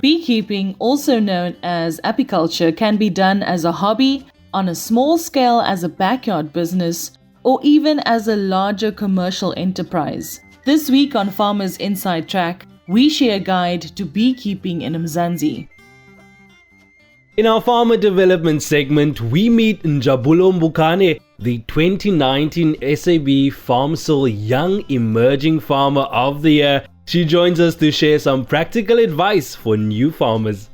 Beekeeping, also known as apiculture, can be done as a hobby, on a small scale as a backyard business, or even as a larger commercial enterprise. This week on Farmers Inside Track, we share a guide to beekeeping in Mzansi. In our farmer development segment, we meet Njabulo Mbokane, the 2019 SAB-FarmSol Young Emerging Farmer of the Year. She joins us to share some practical advice for new farmers.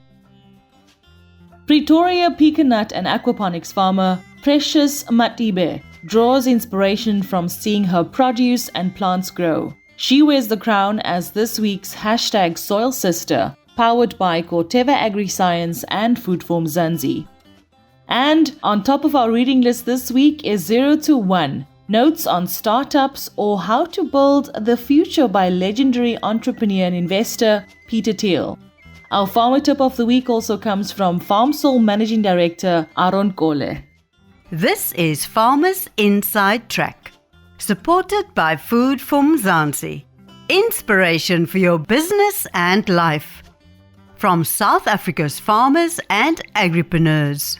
Pretoria pecan nut and aquaponics farmer Precious Mathibe draws inspiration from seeing her produce and plants grow. She wears the crown as this week's #Soil Sister, powered by Corteva Agriscience and Food for Mzansi. And on top of our reading list this week is 0 to 1, notes on startups or how to build the future by legendary entrepreneur and investor Peter Thiel. Our farmer tip of the week also comes from FarmSol Managing Director Aron Kole. This is Farmers Inside Track, supported by Food for Mzansi. Inspiration for your business and life. From South Africa's farmers and agripreneurs.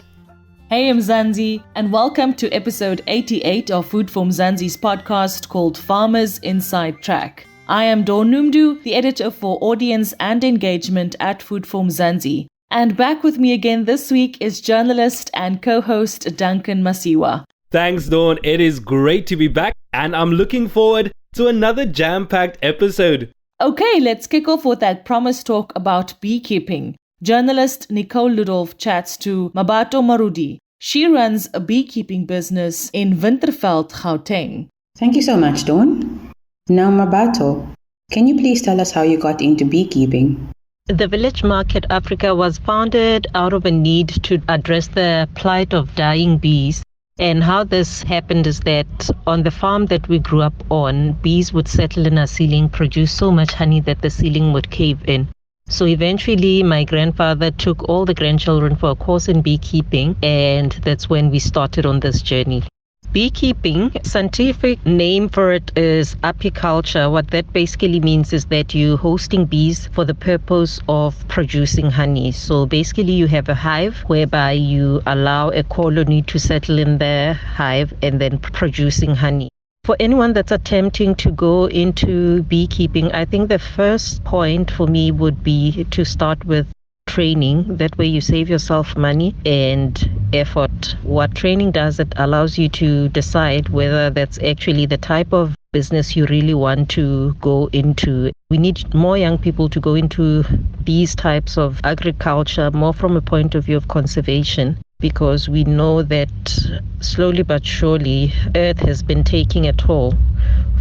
Hey Mzansi, and welcome to episode 88 of Food for Mzansi's podcast called Farmers Inside Track. I am Dawn Numdu, the editor for audience and engagement at Food for Mzansi. And back with me again this week is journalist and co-host Duncan Masiwa. Thanks, Dawn. It is great to be back, and I'm looking forward to another jam-packed episode. Okay, let's kick off with that promised talk about beekeeping. Journalist Nicole Ludolf chats to Mabato Marudi. She runs a beekeeping business in Winterveld, Gauteng. Thank you so much, Dawn. Now, Mabato, can you please tell us how you got into beekeeping? The Village Market Africa was founded out of a need to address the plight of dying bees. And how this happened is that on the farm that we grew up on, bees would settle in our ceiling, produce so much honey that the ceiling would cave in. So eventually my grandfather took all the grandchildren for a course in beekeeping, and that's when we started on this journey. Beekeeping, scientific name for it is apiculture. What that basically means is that you're hosting bees for the purpose of producing honey. So basically you have a hive whereby you allow a colony to settle in the hive and then producing honey. For anyone that's attempting to go into beekeeping, I think the first point for me would be to start with training. That way you save yourself money and effort. What training does, it allows you to decide whether that's actually the type of business you really want to go into. We need more young people to go into these types of agriculture, more from a point of view of conservation, because we know that slowly but surely Earth has been taking a toll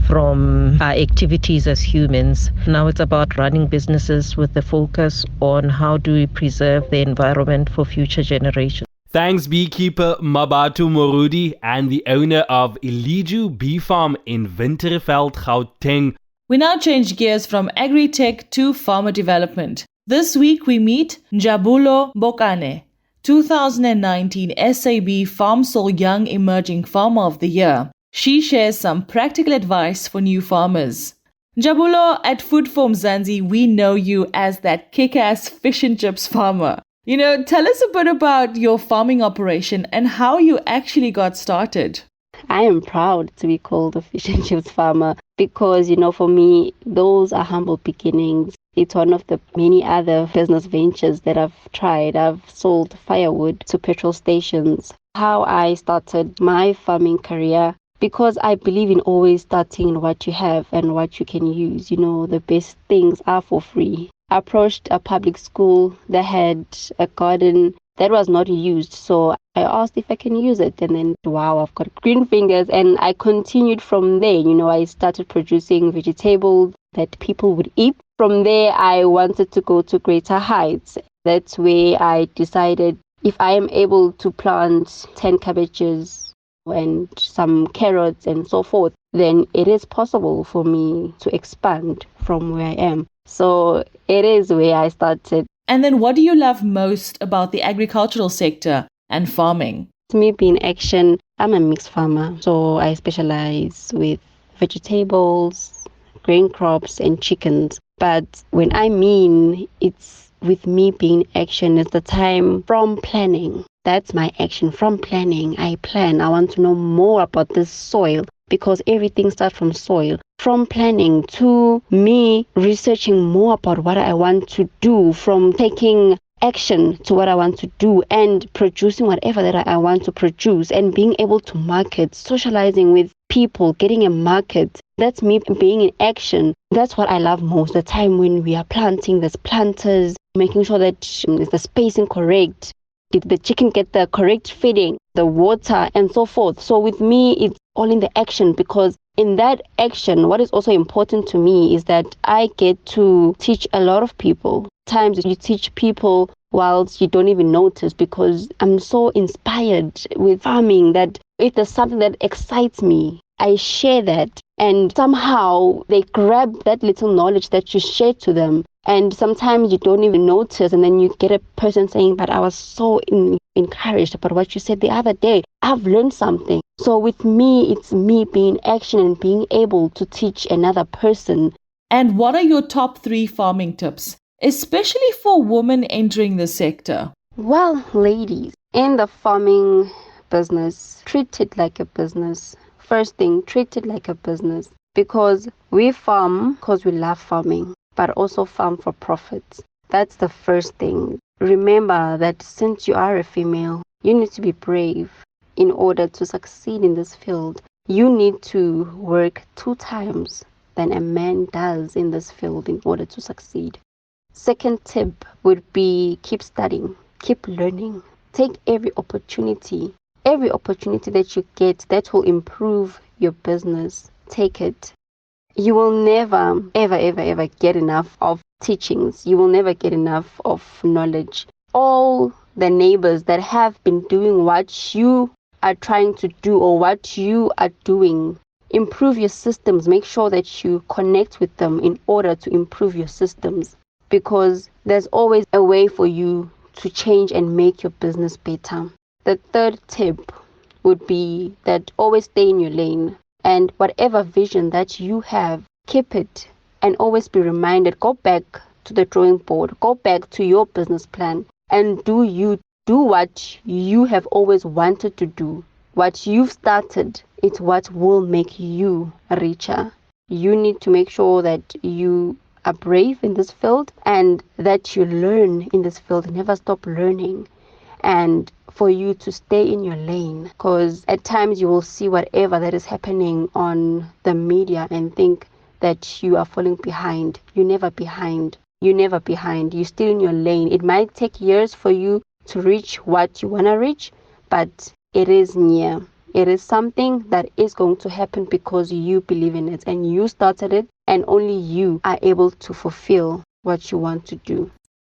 from our activities as humans. Now it's about running businesses with the focus on how do we preserve the environment for future generations. Thanks, beekeeper Mabato Marudi and the owner of Iliju Bee Farm in Winterveld, Gauteng. We now change gears from agri-tech to farmer development. This week we meet Njabulo Mbokane, 2019 SAB-FarmSol Young Emerging Farmer of the Year. She shares some practical advice for new farmers. Njabulo, at Food for Mzansi, we know you as that kick-ass fish and chips farmer. Tell us a bit about your farming operation and how you actually got started. I am proud to be called a fish and chips farmer because, for me, those are humble beginnings. It's one of the many other business ventures that I've tried. I've sold firewood to petrol stations. How I started my farming career, because I believe in always starting what you have and what you can use. The best things are for free. I approached a public school that had a garden that was not used. So I asked if I can use it. And then, wow, I've got green fingers. And I continued from there. I started producing vegetables that people would eat. From there, I wanted to go to greater heights. That's where I decided if I am able to plant 10 cabbages and some carrots and so forth, then it is possible for me to expand from where I am. So it is where I started. And then what do you love most about the agricultural sector and farming? To me, being action, I'm a mixed farmer. So I specialize with vegetables, grain crops and chickens. But when I mean it's with me being action is the time from planning. That's my action. From planning, I plan. I want to know more about this soil because everything starts from soil. From planning to me researching more about what I want to do, from taking action to what I want to do and producing whatever that I want to produce and being able to market, socializing with people, getting a market. That's me being in action. That's what I love most. The time when we are planting, there's planters, making sure that the spacing correct. Did the chicken get the correct feeding, the water, and so forth? So with me, it's all in the action, because in that action, what is also important to me is that I get to teach a lot of people. Times you teach people whilst you don't even notice, because I'm so inspired with farming that if there's something that excites me, I share that. And somehow they grab that little knowledge that you share to them. And sometimes you don't even notice, and then you get a person saying, but I was so encouraged about what you said the other day. I've learned something. So with me, it's me being in action and being able to teach another person. And what are your top 3 farming tips, especially for women entering the sector? Well, ladies, in the farming business, treat it like a business. First thing, treat it like a business, because we farm because we love farming, but also farm for profits. That's the first thing. Remember that since you are a female, you need to be brave in order to succeed in this field. You need to work 2 times than a man does in this field in order to succeed. Second tip would be keep studying, keep learning. Take every opportunity that you get that will improve your business. Take it. You will never, ever get enough of teachings. You will never get enough of knowledge. All the neighbors that have been doing what you are trying to do or what you are doing, improve your systems. Make sure that you connect with them in order to improve your systems, because there's always a way for you to change and make your business better. The third tip would be that always stay in your lane, and whatever vision that you have, keep it and always be reminded. Go back to the drawing board, go back to your business plan, and do what you have always wanted to do. What you've started, it's what will make you richer. You need to make sure that you are brave in this field and that you learn in this field. Never stop learning, and for you to stay in your lane, because at times you will see whatever that is happening on the media and think that you are falling behind. You're never behind. You're still in your lane. It might take years for you to reach what you want to reach, but it is near. It is something that is going to happen because you believe in it and you started it, and only you are able to fulfill what you want to do.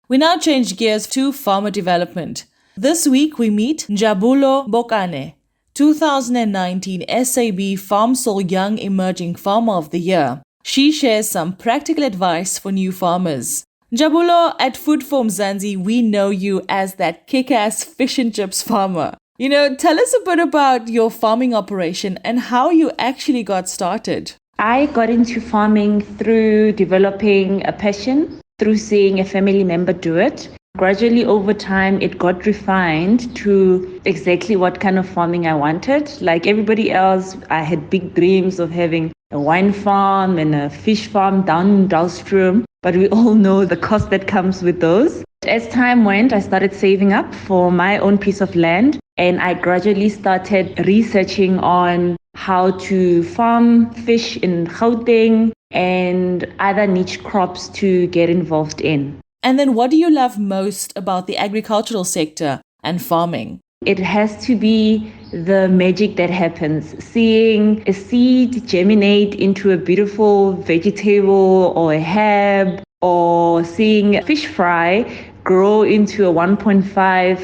We now change gears to farmer development. This week we meet Njabulo Mbokane, 2019 SAB-FarmSol Young Emerging Farmer of the Year. She shares some practical advice for new farmers. Njabulo, at Food for Mzansi, we know you as that kick-ass fish and chips farmer. Tell us a bit about your farming operation and how you actually got started. I got into farming through developing a passion, through seeing a family member do it. Gradually over time, it got refined to exactly what kind of farming I wanted. Like everybody else, I had big dreams of having a wine farm and a fish farm down in Dalstrom, but we all know the cost that comes with those. As time went, I started saving up for my own piece of land, and I gradually started researching on how to farm fish in Gauteng and other niche crops to get involved in. And then what do you love most about the agricultural sector and farming? It has to be the magic that happens. Seeing a seed germinate into a beautiful vegetable or a herb, or seeing a fish fry grow into a 1.5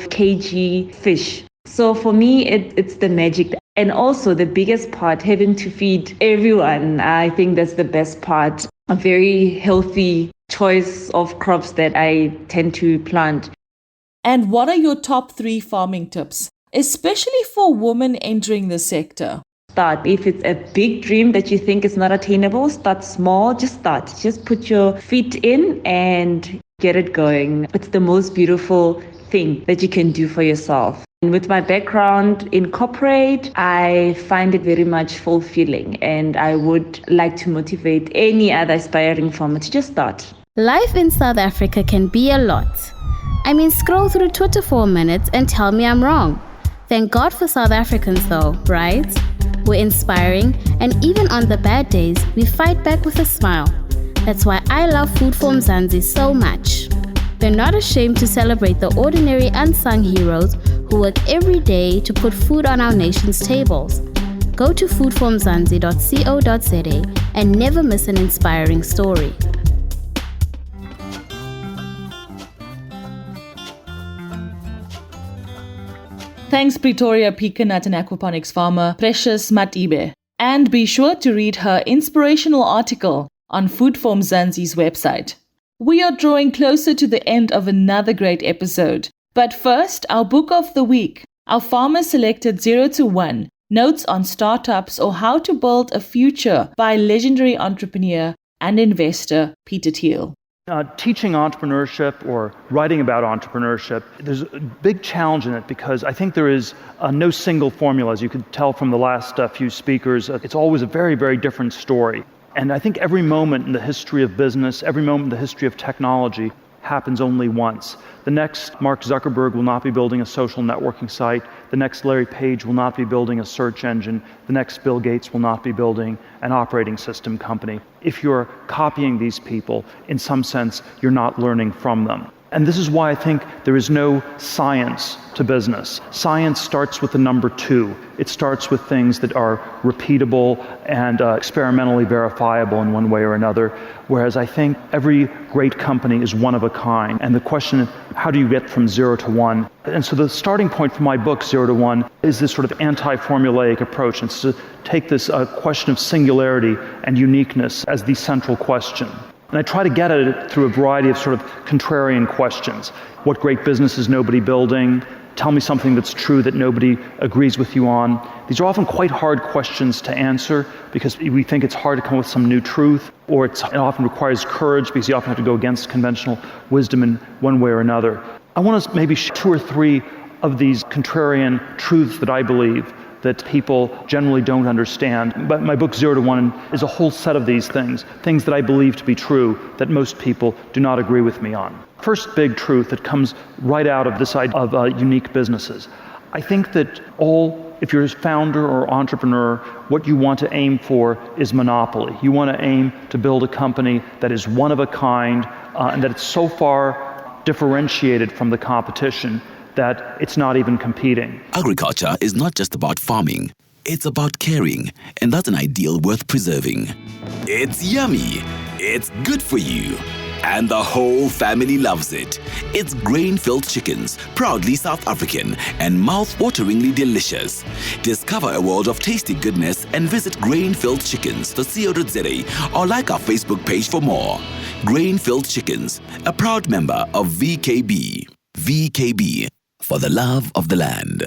kg fish. So for me, it's the magic. And also the biggest part, having to feed everyone. I think that's the best part. A very healthy choice of crops that I tend to plant. And what are your top 3 farming tips, especially for women entering the sector? Start. If it's a big dream that you think is not attainable, start small. Just start. Just put your feet in and get it going. It's the most beautiful thing that you can do for yourself. And with my background in corporate, I find it very much fulfilling, and I would like to motivate any other aspiring farmer to just start. Life in South Africa can be a lot. I mean, scroll through Twitter for a minute and tell me I'm wrong. Thank God for South Africans though, right? We're inspiring, and even on the bad days, we fight back with a smile. That's why I love Food for Mzansi so much. They're not ashamed to celebrate the ordinary unsung heroes who work every day to put food on our nation's tables. Go to foodformzansi.co.za and never miss an inspiring story. Thanks Pretoria pecan nut and aquaponics farmer Precious Mathibe. And be sure to read her inspirational article on Food for Mzansi's website. We are drawing closer to the end of another great episode. But first, our book of the week. Our farmer selected 0 to 1, Notes on Startups or How to Build a Future by legendary entrepreneur and investor Peter Thiel. Teaching entrepreneurship or writing about entrepreneurship, there's a big challenge in it because I think there is no single formula. As you could tell from the last few speakers, it's always a very, very different story. And I think every moment in the history of business, every moment in the history of technology happens only once. The next Mark Zuckerberg will not be building a social networking site. The next Larry Page will not be building a search engine. The next Bill Gates will not be building an operating system company. If you're copying these people, in some sense, you're not learning from them. And this is why I think there is no science to business. Science starts with the number 2. It starts with things that are repeatable and experimentally verifiable in one way or another, whereas I think every great company is one of a kind. And the question is, how do you get from 0 to 1? And so the starting point for my book, 0 to 1, is this sort of anti-formulaic approach. And it's to take this question of singularity and uniqueness as the central question. And I try to get at it through a variety of sort of contrarian questions. What great business is nobody building? Tell me something that's true that nobody agrees with you on. These are often quite hard questions to answer because we think it's hard to come up with some new truth, or it often requires courage because you often have to go against conventional wisdom in one way or another. I want to maybe share 2 or 3 of these contrarian truths that I believe that people generally don't understand. But my book, 0 to 1, is a whole set of these things that I believe to be true that most people do not agree with me on. First big truth that comes right out of this idea of unique businesses. I think that if you're a founder or entrepreneur, what you want to aim for is monopoly. You want to aim to build a company that is one of a kind and that it's so far differentiated from the competition that it's not even competing. Agriculture is not just about farming, it's about caring, and that's an ideal worth preserving. It's yummy, it's good for you, and the whole family loves it. It's grain-filled chickens, proudly South African and mouth-wateringly delicious. Discover a world of tasty goodness and visit grainfilledchickens.co.za or like our Facebook page for more. Grain-filled chickens, a proud member of VKB. VKB, for the love of the land.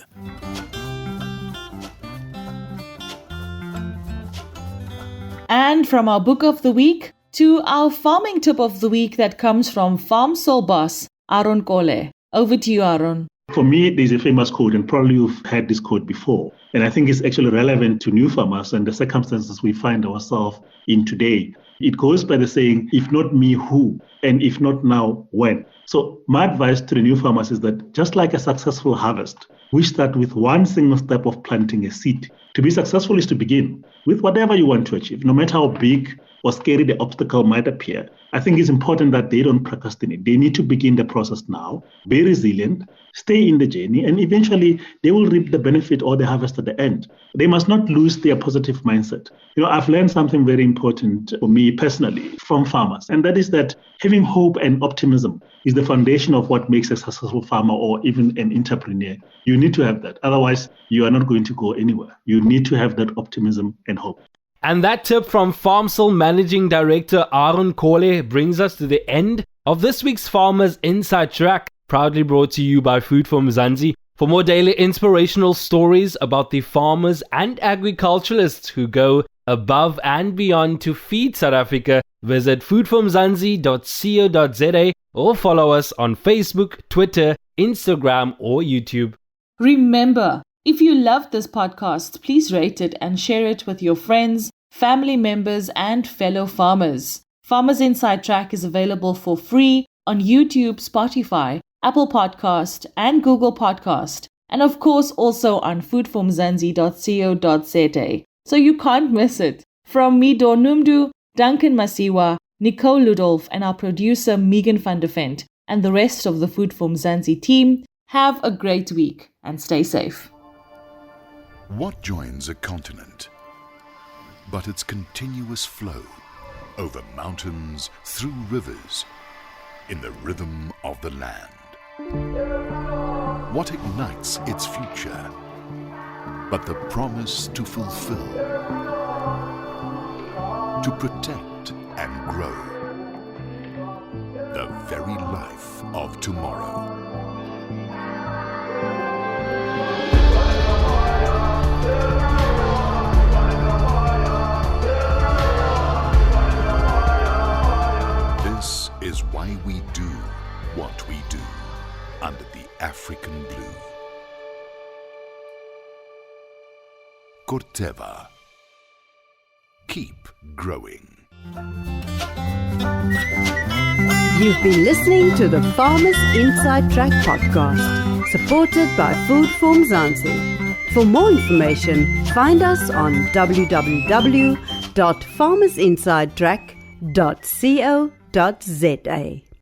And from our book of the week to our farming tip of the week that comes from FarmSol boss, Aron Kole. Over to you, Aron. For me, there's a famous quote, and probably you've heard this quote before. And I think it's actually relevant to new farmers and the circumstances we find ourselves in today. It goes by the saying, if not me, who? And if not now, when? So my advice to the new farmers is that just like a successful harvest, we start with one single step of planting a seed. To be successful is to begin with whatever you want to achieve, no matter how big or scary the obstacle might appear. I think it's important that they don't procrastinate. They need to begin the process now, be resilient, stay in the journey, and eventually they will reap the benefit or the harvest at the end. They must not lose their positive mindset. I've learned something very important for me personally from farmers, and that is that having hope and optimism is the foundation of what makes a successful farmer or even an entrepreneur. You need to have that. Otherwise, you are not going to go anywhere. You need to have that optimism and hope. And that tip from FarmSol Managing Director Aron Kole brings us to the end of this week's Farmers Inside Track, proudly brought to you by Food for Mzansi. For more daily inspirational stories about the farmers and agriculturalists who go above and beyond to feed South Africa, Visit foodformzansi.co.za or follow us on Facebook, Twitter, Instagram or YouTube. Remember, if you loved this podcast, please rate it and share it with your friends, family members and fellow farmers. Farmers Inside Track is available for free on YouTube, Spotify, Apple Podcast and Google Podcast, and of course also on foodformzansi.co.za. So you can't miss it. From me, Donumdu, Duncan Masiwa, Nicole Ludolf and our producer Megan van der Vent and the rest of the Food for Mzansi team, have a great week and stay safe. What joins a continent but its continuous flow over mountains, through rivers, in the rhythm of the land? What ignites its future but the promise to fulfill, to protect and grow the very life of tomorrow? This is why we do what we do under the African blue. Corteva. Keep growing. You've been listening to the Farmers Inside Track podcast, supported by Food for Mzansi. For more information, find us on www.farmersinsidetrack.co.za.